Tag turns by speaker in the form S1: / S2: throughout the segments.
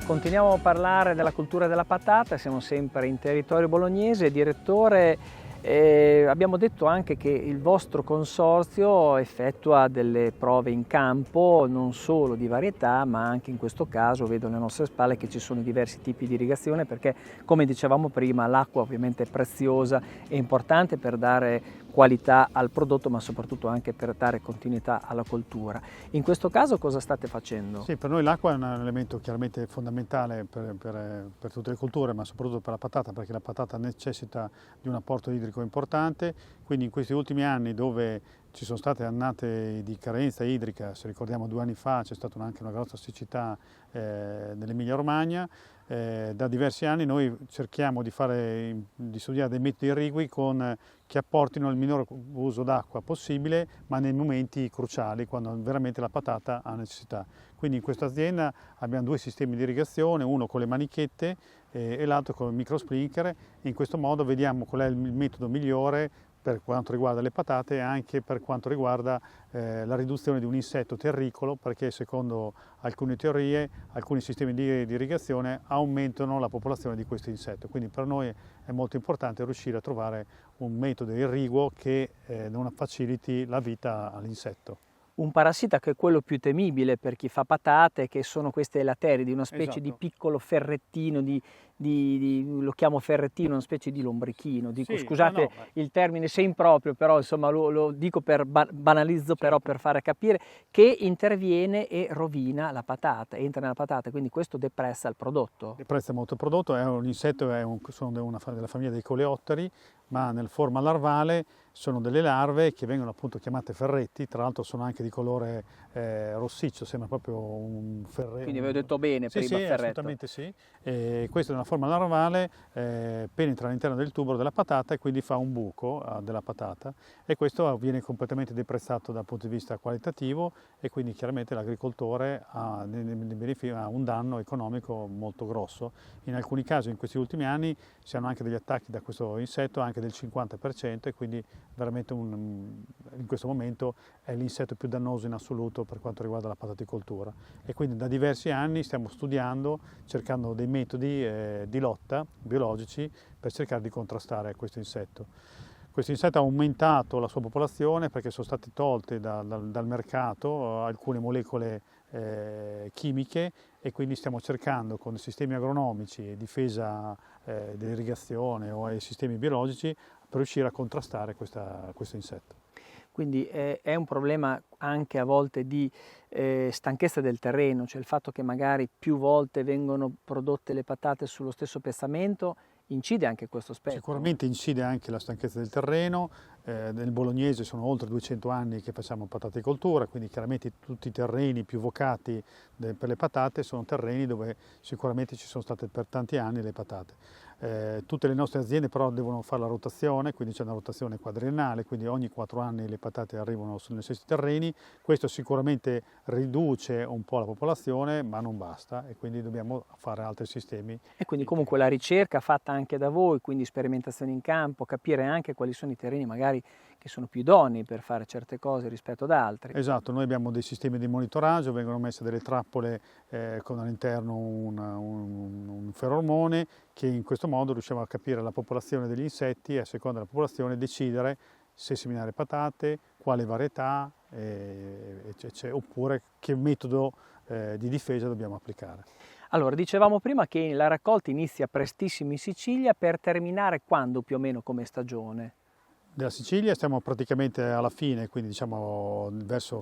S1: Continuiamo a parlare della cultura della patata, siamo sempre in territorio bolognese. Direttore, abbiamo detto anche che il vostro consorzio effettua delle prove in campo, non solo di varietà, ma anche in questo caso vedo alle nostre spalle che ci sono diversi tipi di irrigazione, perché come dicevamo prima l'acqua ovviamente è preziosa e importante per dare qualità al prodotto, ma soprattutto anche per dare continuità alla coltura. In questo caso cosa state facendo?
S2: Sì, per noi l'acqua è un elemento chiaramente fondamentale per tutte le colture, ma soprattutto per la patata, perché la patata necessita di un apporto idrico importante. Quindi in questi ultimi anni, dove ci sono state annate di carenza idrica, se ricordiamo 2 anni fa c'è stata anche una grossa siccità nell'Emilia Romagna, da diversi anni noi cerchiamo di studiare dei metodi irrigui che apportino il minore uso d'acqua possibile, ma nei momenti cruciali, quando veramente la patata ha necessità. Quindi in questa azienda abbiamo 2 sistemi di irrigazione, uno con le manichette e l'altro con il micro sprinkler. In questo modo vediamo qual è il metodo migliore per quanto riguarda le patate e anche per quanto riguarda la riduzione di un insetto terricolo, perché secondo alcune teorie alcuni sistemi di irrigazione aumentano la popolazione di questo insetto. Quindi per noi è molto importante riuscire a trovare un metodo irriguo che non faciliti la vita all'insetto.
S1: Un parassita che è quello più temibile per chi fa patate, che sono queste elateridi, una specie di
S2: Esatto.
S1: piccolo ferrettino, lo chiamo ferrettino, una specie di lombrichino. Dico,
S2: Sì,
S1: scusate il termine se improprio, però insomma lo dico banalizzo, però per fare capire, che interviene e rovina la patata, entra nella patata, quindi questo depressa il prodotto.
S2: Depressa molto il prodotto, è un insetto, sono della famiglia dei coleotteri, ma nel forma larvale sono delle larve che vengono appunto chiamate ferretti, tra l'altro sono anche di colore rossiccio, sembra proprio un ferretto.
S1: Quindi avevo detto bene
S2: Sì,
S1: prima,
S2: sì,
S1: ferretto.
S2: assolutamente sì. Questo è una forma larvale, penetra all'interno del tubo della patata e quindi fa un buco della patata, e questo viene completamente deprezzato dal punto di vista qualitativo, e quindi chiaramente l'agricoltore ha un danno economico molto grosso. In alcuni casi in questi ultimi anni si hanno anche degli attacchi da questo insetto anche del 50%, e quindi veramente in questo momento è l'insetto più dannoso in assoluto per quanto riguarda la pataticoltura. E quindi da diversi anni stiamo studiando, cercando dei metodi di lotta biologici per cercare di contrastare questo insetto. Questo insetto ha aumentato la sua popolazione perché sono state tolte dal mercato alcune molecole chimiche, e quindi stiamo cercando con sistemi agronomici e difesa dell'irrigazione o sistemi biologici per riuscire a contrastare questo insetto.
S1: Quindi è un problema anche a volte di stanchezza del terreno, cioè il fatto che magari più volte vengono prodotte le patate sullo stesso piazzamento incide anche questo aspetto.
S2: Sicuramente incide anche la stanchezza del terreno. Nel bolognese sono oltre 200 anni che facciamo pataticoltura, quindi chiaramente tutti i terreni più vocati per le patate sono terreni dove sicuramente ci sono state per tanti anni le patate. Tutte le nostre aziende però devono fare la rotazione, quindi c'è una rotazione quadriennale, quindi ogni 4 anni le patate arrivano negli stessi terreni. Questo sicuramente riduce un po' la popolazione, ma non basta, e quindi dobbiamo fare altri sistemi.
S1: E quindi comunque la ricerca fatta anche da voi, quindi sperimentazioni in campo, capire anche quali sono i terreni magari che sono più idonei per fare certe cose rispetto ad altri.
S2: Esatto, noi abbiamo dei sistemi di monitoraggio, vengono messe delle trappole con all'interno un feromone, che in questo modo riusciamo a capire la popolazione degli insetti e a seconda della popolazione decidere se seminare patate, quale varietà, oppure che metodo di difesa dobbiamo applicare.
S1: Allora, dicevamo prima che la raccolta inizia prestissimo in Sicilia, per terminare quando più o meno come stagione?
S2: Della Sicilia stiamo praticamente alla fine, quindi diciamo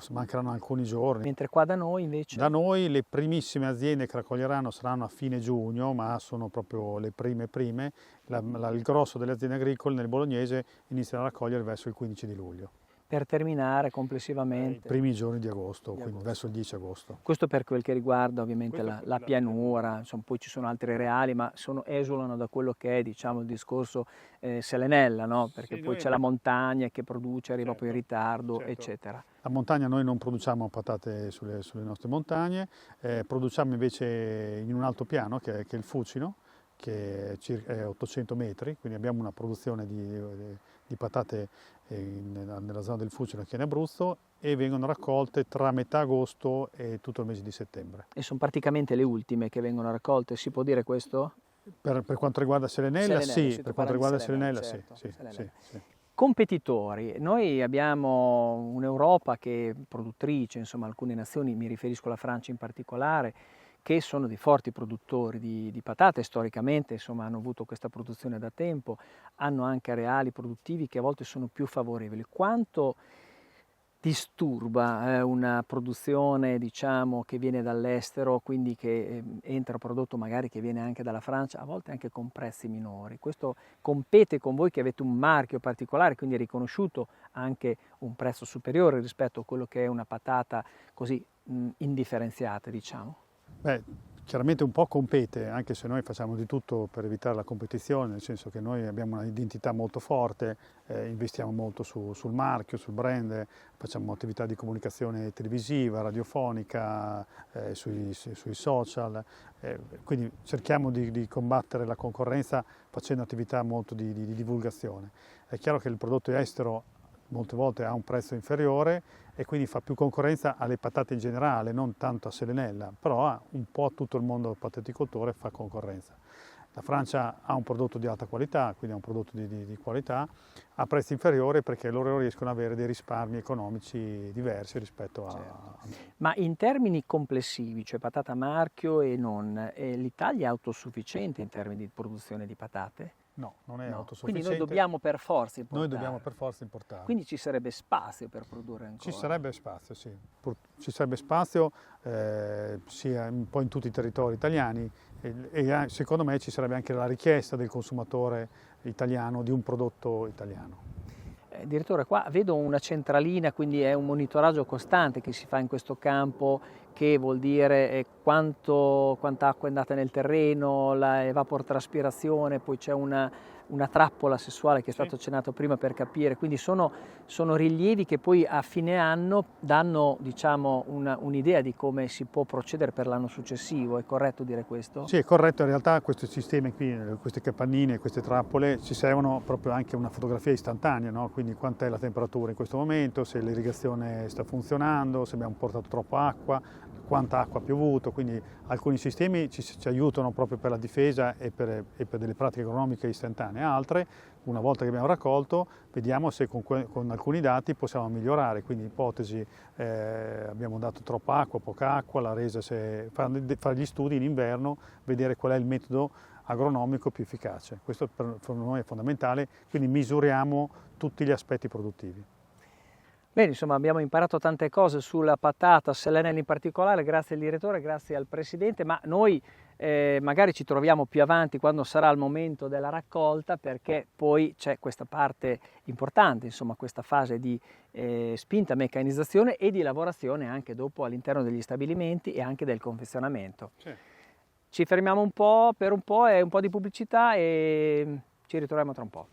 S2: mancheranno alcuni giorni.
S1: Mentre qua da noi invece?
S2: Da noi le primissime aziende che raccoglieranno saranno a fine giugno, ma sono proprio le prime. Il grosso delle aziende agricole nel bolognese inizierà a raccogliere verso il 15 di luglio.
S1: Per terminare complessivamente?
S2: I primi giorni di agosto, quindi verso il 10 agosto.
S1: Questo per quel che riguarda ovviamente la pianura, insomma, poi ci sono altri reali, ma esulano da quello che è, diciamo, il discorso selenella, no? Perché poi c'è la montagna che produce, arriva poi in ritardo, eccetera.
S2: La montagna, noi non produciamo patate sulle nostre montagne, produciamo invece in un altopiano che è il Fucino, che è circa 800 metri, quindi abbiamo una produzione di patate nella zona del Fucino, che è in Abruzzo, e vengono raccolte tra metà agosto e tutto il mese di settembre.
S1: E sono praticamente le ultime che vengono raccolte, si può dire questo?
S2: Per quanto riguarda Selenella, sì, per quanto riguarda Selenella,
S1: certo,
S2: sì.
S1: Competitori, noi abbiamo un'Europa che è produttrice, insomma alcune nazioni, mi riferisco alla Francia in particolare, che sono dei forti produttori di patate, storicamente insomma hanno avuto questa produzione da tempo, hanno anche areali produttivi che a volte sono più favorevoli. Quanto disturba una produzione, diciamo, che viene dall'estero, quindi che entra prodotto magari che viene anche dalla Francia, a volte anche con prezzi minori? Questo compete con voi che avete un marchio particolare, quindi è riconosciuto anche un prezzo superiore rispetto a quello che è una patata così indifferenziata, diciamo?
S2: Beh, chiaramente un po' compete, anche se noi facciamo di tutto per evitare la competizione, nel senso che noi abbiamo un'identità molto forte, investiamo molto sul marchio, sul brand, facciamo attività di comunicazione televisiva, radiofonica, sui social, quindi cerchiamo di combattere la concorrenza facendo attività molto di divulgazione. È chiaro che il prodotto estero molte volte ha un prezzo inferiore e quindi fa più concorrenza alle patate in generale, non tanto a Selenella, però un po' tutto il mondo del pataticoltore fa concorrenza. La Francia ha un prodotto di alta qualità, quindi ha un prodotto di qualità, a prezzi inferiori perché loro riescono ad avere dei risparmi economici diversi rispetto a...
S1: Certo. Ma in termini complessivi, cioè patata marchio e non, l'Italia è autosufficiente in termini di produzione di patate?
S2: No, non è autosufficiente.
S1: Quindi noi dobbiamo per forza importare.
S2: Noi dobbiamo per forza importare.
S1: Quindi ci sarebbe spazio per produrre ancora?
S2: Ci sarebbe spazio, sì. Ci sarebbe spazio sia un po' in tutti i territori italiani e secondo me ci sarebbe anche la richiesta del consumatore italiano di un prodotto italiano.
S1: Direttore, qua vedo una centralina, quindi è un monitoraggio costante che si fa in questo campo, che vuol dire quanta acqua è andata nel terreno, la evaporotraspirazione, poi c'è una trappola sessuale che è stato accennato prima per capire, quindi sono rilievi che poi a fine anno danno, diciamo, un'idea di come si può procedere per l'anno successivo, è corretto dire questo?
S2: Sì, è corretto, in realtà questi sistemi qui, queste capannine, queste trappole, ci servono proprio anche una fotografia istantanea, no? Quindi quant'è la temperatura in questo momento, se l'irrigazione sta funzionando, se abbiamo portato troppa acqua, quanta acqua ha piovuto, quindi alcuni sistemi ci aiutano proprio per la difesa e per delle pratiche agronomiche istantanee, altre una volta che abbiamo raccolto vediamo se con alcuni dati possiamo migliorare, quindi ipotesi abbiamo dato troppa acqua, poca acqua, la resa, fare gli studi in inverno, vedere qual è il metodo agronomico più efficace, questo per noi è fondamentale, quindi misuriamo tutti gli aspetti produttivi.
S1: Bene, insomma abbiamo imparato tante cose sulla patata, Selenella in particolare, grazie al direttore, grazie al presidente, ma noi magari ci troviamo più avanti quando sarà il momento della raccolta, perché poi c'è questa parte importante, insomma questa fase di spinta meccanizzazione e di lavorazione anche dopo all'interno degli stabilimenti e anche del confezionamento. Sì. Ci fermiamo un po' per un po' e un po' di pubblicità e ci ritroviamo tra un po'.